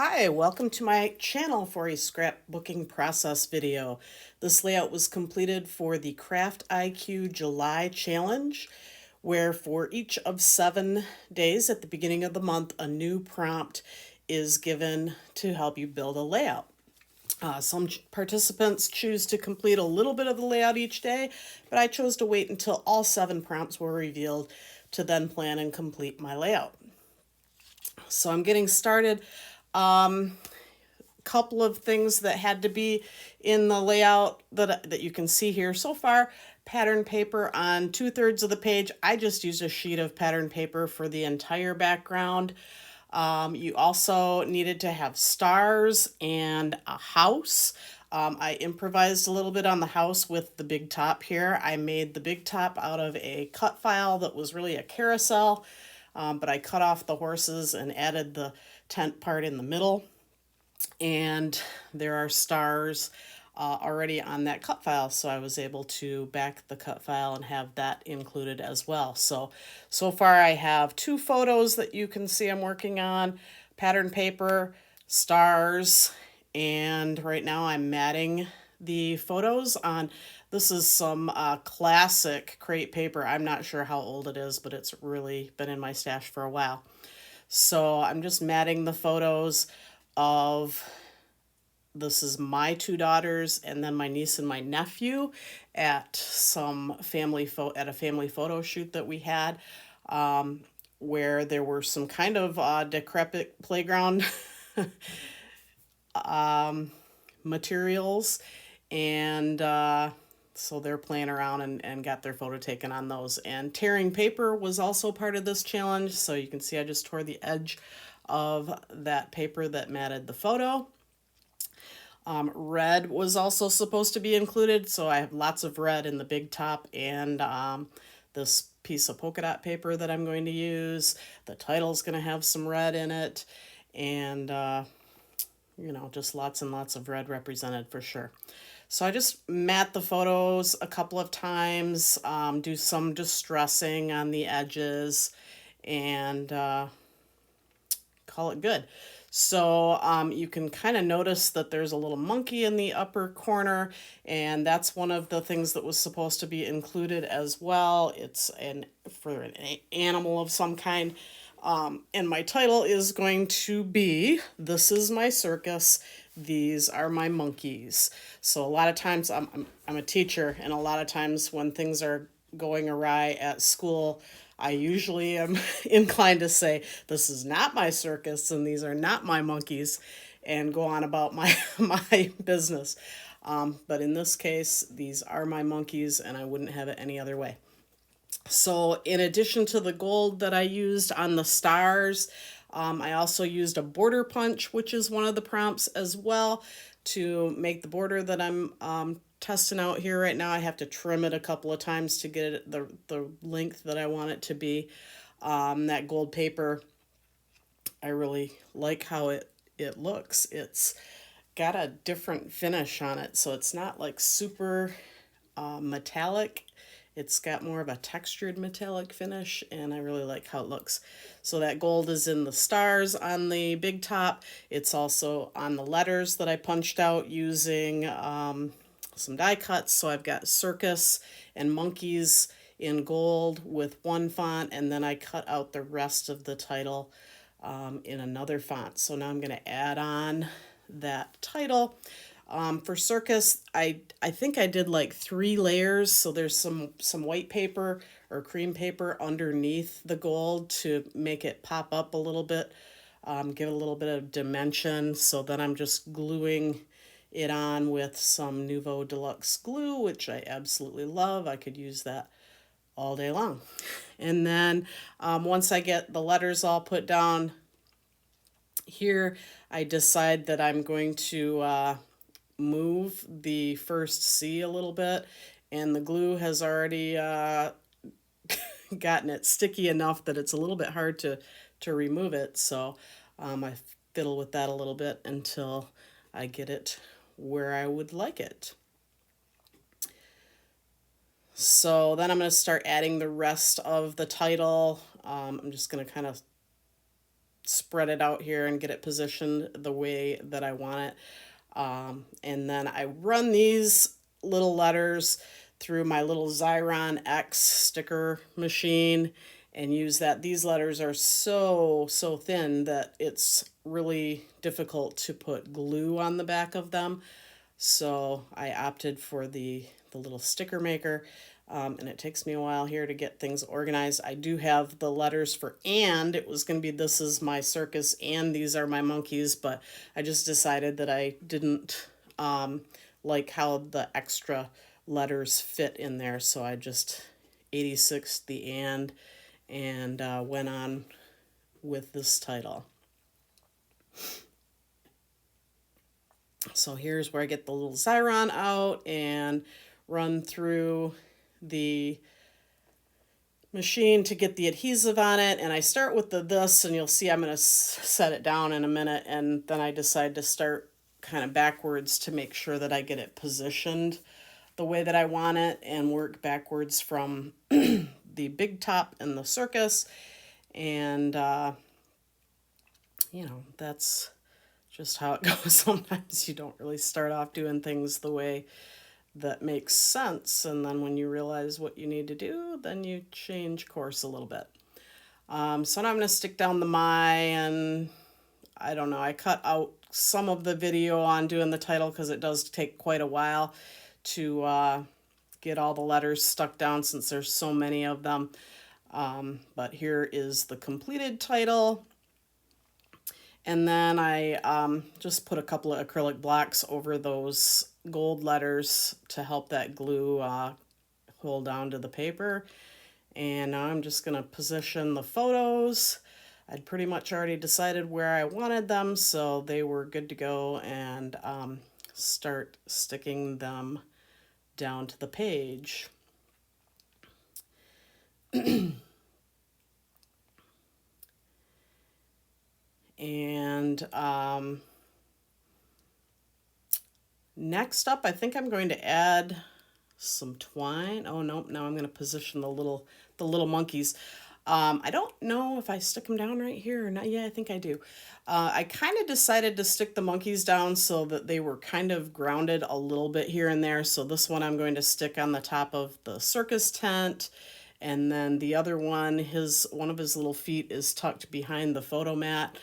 Hi, welcome to my channel for a scrapbooking process video. This layout was completed for the Craft IQ July challenge, where for each of 7 days at the beginning of the month, a new prompt is given to help you build a layout. Some participants choose to complete a little bit of the layout each day, but I chose to wait until all 7 prompts were revealed to then plan and complete my layout. So I'm getting started. Couple of things that had to be in the layout that you can see here so far. Pattern paper on 2/3 of the page. I just used a sheet of pattern paper for the entire background. You also needed to have stars and a house. I improvised a little bit on the house with the big top here. I made the big top out of a cut file that was really a carousel, but I cut off the horses and added the tent part in the middle. And there are stars already on that cut file, so I was able to back the cut file and have that included as well. So far I have 2 photos that you can see I'm working on, pattern paper, stars, and right now I'm matting the photos on. This is some classic crepe paper. I'm not sure how old it is, but it's really been in my stash for a while. So I'm just matting the photos of, this is my 2 daughters and then my niece and my nephew at some at a family photo shoot that we had, where there were some kind of decrepit playground materials, and so they're playing around and got their photo taken on those. And tearing paper was also part of this challenge, so you can see I just tore the edge of that paper that matted the photo. Red was also supposed to be included, so I have lots of red in the big top and this piece of polka dot paper that I'm going to use. The title's going to have some red in it, and just lots and lots of red represented for sure. So I just mat the photos a couple of times, do some distressing on the edges, and call it good. So you can kind of notice that there's a little monkey in the upper corner, and that's one of the things that was supposed to be included as well. It's for an animal of some kind. And my title is going to be, "This is my circus, these are my monkeys." So a lot of times I'm a teacher, and a lot of times when things are going awry at school, I usually am inclined to say, "This is not my circus and these are not my monkeys," and go on about my my business. But in this case, these are my monkeys and I wouldn't have it any other way. So in addition to the gold that I used on the stars, I also used a border punch, which is one of the prompts as well, to make the border that I'm testing out here right now. I have to trim it a couple of times to get it the length that I want it to be. That gold paper, I really like how it looks. It's got a different finish on it, so it's not like super metallic. It's got more of a textured metallic finish, and I really like how it looks. So that gold is in the stars on the big top. It's also on the letters that I punched out using some die cuts. So I've got Circus and monkeys in gold with one font, and then I cut out the rest of the title in another font. So now I'm going to add on that title. For Circus, I think I did like 3 layers, so there's some white paper or cream paper underneath the gold to make it pop up a little bit, give it a little bit of dimension. So then I'm just gluing it on with some Nuvo Deluxe glue, which I absolutely love. I could use that all day long. And then once I get the letters all put down here, I decide that I'm going to move the first C a little bit, and the glue has already gotten it sticky enough that it's a little bit hard to remove it. So I fiddle with that a little bit until I get it where I would like it. So then I'm going to start adding the rest of the title. I'm just going to kind of spread it out here and get it positioned the way that I want it. And then I run these little letters through my little Xyron X sticker machine and use that. These letters are so thin that it's really difficult to put glue on the back of them. So I opted for the little sticker maker. And it takes me a while here to get things organized. I do have the letters for and. It was going to be this is my circus and these are my monkeys, but I just decided that I didn't like how the extra letters fit in there, so I just 86 the and went on with this title. So here's where I get the little Xyron out and run through the machine to get the adhesive on it, and I start with this, and you'll see I'm going to set it down in a minute, and then I decide to start kind of backwards to make sure that I get it positioned the way that I want it and work backwards from the big top and the circus. And that's just how it goes. Sometimes you don't really start off doing things the way that makes sense, and then when you realize what you need to do, then you change course a little bit. So now I'm going to stick down the my, and I don't know, I cut out some of the video on doing the title because it does take quite a while to get all the letters stuck down since there's so many of them. But here is the completed title. And then I just put a couple of acrylic blocks over those gold letters to help that glue hold down to the paper. And now I'm just going to position the photos. I'd pretty much already decided where I wanted them, so they were good to go, and start sticking them down to the page. And next up, I think I'm going to add some twine. Oh, nope, now I'm going to position the little monkeys. I don't know if I stick them down right here or not. Yeah, I think I do. I kind of decided to stick the monkeys down so that they were kind of grounded a little bit here and there. So this one I'm going to stick on the top of the circus tent. And then the other one, one of his little feet is tucked behind the photo mat,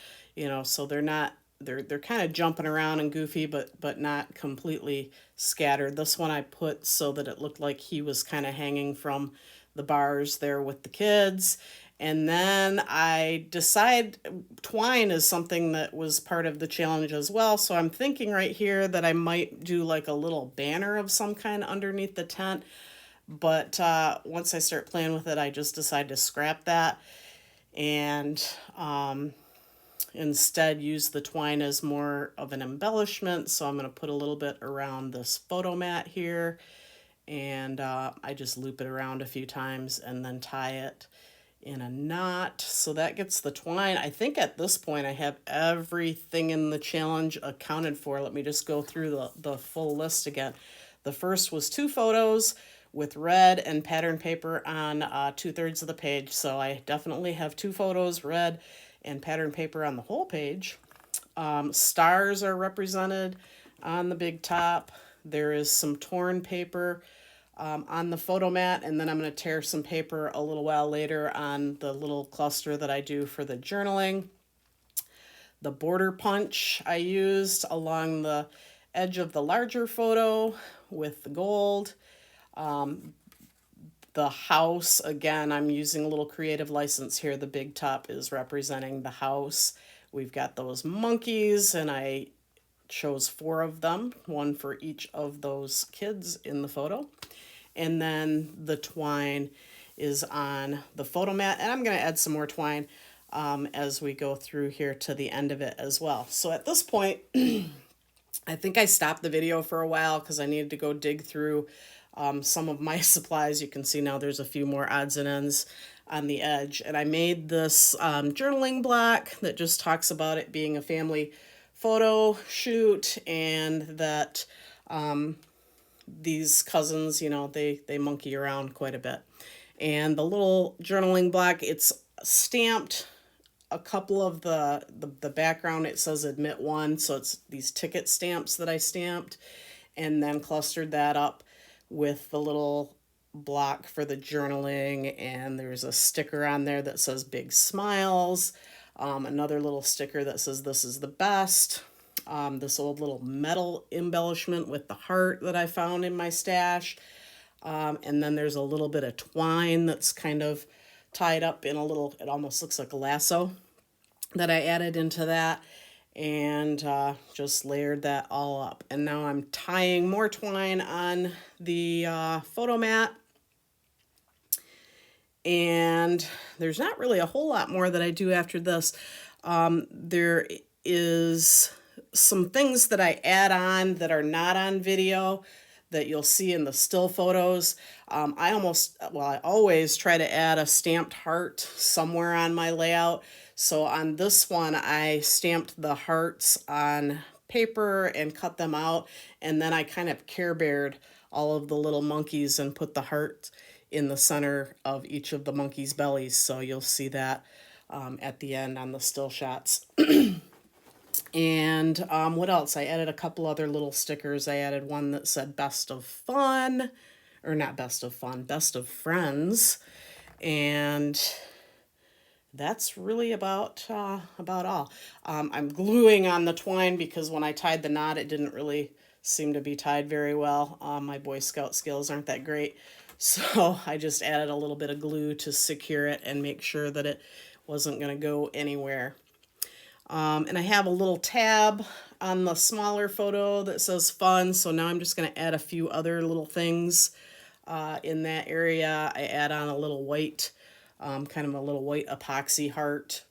so they're not, they're kind of jumping around and goofy, but not completely scattered. This one I put so that it looked like he was kind of hanging from the bars there with the kids. And then I decide twine is something that was part of the challenge as well. So I'm thinking right here that I might do like a little banner of some kind underneath the tent. But once I start playing with it, I just decide to scrap that and instead use the twine as more of an embellishment. So I'm going to put a little bit around this photo mat here, and I just loop it around a few times and then tie it in a knot. So that gets the twine. I think at this point I have everything in the challenge accounted for. Let me just go through the full list again. The first was 2 photos with red and pattern paper on 2/3 of the page. So I definitely have 2 photos, red and pattern paper on the whole page. Stars are represented on the big top. There is some torn paper on the photo mat, and then I'm going to tear some paper a little while later on the little cluster that I do for the journaling. The border punch I used along the edge of the larger photo with the gold. The house, again, I'm using a little creative license here. The big top is representing the house. We've got those monkeys, and I chose 4 of them, 1 for each of those kids in the photo. And then the twine is on the photo mat, and I'm going to add some more twine as we go through here to the end of it as well. So at this point, I think I stopped the video for a while because I needed to go dig through some of my supplies. You can see now there's a few more odds and ends on the edge. And I made this journaling block that just talks about it being a family photo shoot, and that these cousins, they monkey around quite a bit. And the little journaling block, it's stamped a couple of the background, it says admit one, so it's these ticket stamps that I stamped, and then clustered that up with the little block for the journaling, and there's a sticker on there that says big smiles, another little sticker that says this is the best, this old little metal embellishment with the heart that I found in my stash, and then there's a little bit of twine that's kind of tied up in a little, it almost looks like a lasso that I added into that, and just layered that all up. And now I'm tying more twine on the photo mat. And there's not really a whole lot more that I do after this. There is some things that I add on that are not on video that you'll see in the still photos. I always try to add a stamped heart somewhere on my layout. So on this one, I stamped the hearts on paper and cut them out, and then I kind of Care Beared all of the little monkeys and put the heart in the center of each of the monkeys' bellies. So you'll see that at the end on the still shots. And what else? I added a couple other little stickers. I added one that said best of fun, or not best of fun, best of friends. And that's really about all. I'm gluing on the twine because when I tied the knot, it didn't really seem to be tied very well. My Boy Scout skills aren't that great. So I just added a little bit of glue to secure it and make sure that it wasn't going to go anywhere. And I have a little tab on the smaller photo that says fun. So now I'm just going to add a few other little things in that area. I add on a little white, kind of a little white epoxy heart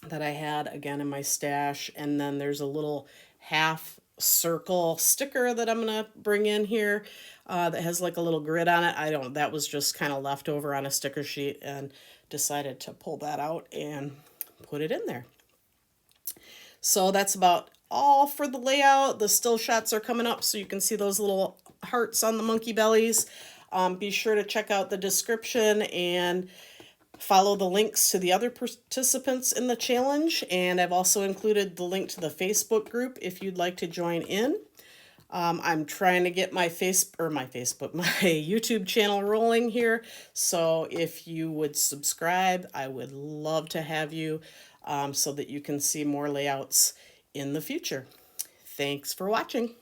that I had again in my stash. And then there's a little half circle sticker that I'm going to bring in here that has like a little grid on it. That was just kind of left over on a sticker sheet, and decided to pull that out and put it in there. So that's about all for the layout. The still shots are coming up so you can see those little hearts on the monkey bellies. Be sure to check out the description and follow the links to the other participants in the challenge. And I've also included the link to the Facebook group if you'd like to join in. I'm trying to get my YouTube channel rolling here. So if you would subscribe, I would love to have you so that you can see more layouts in the future. Thanks for watching.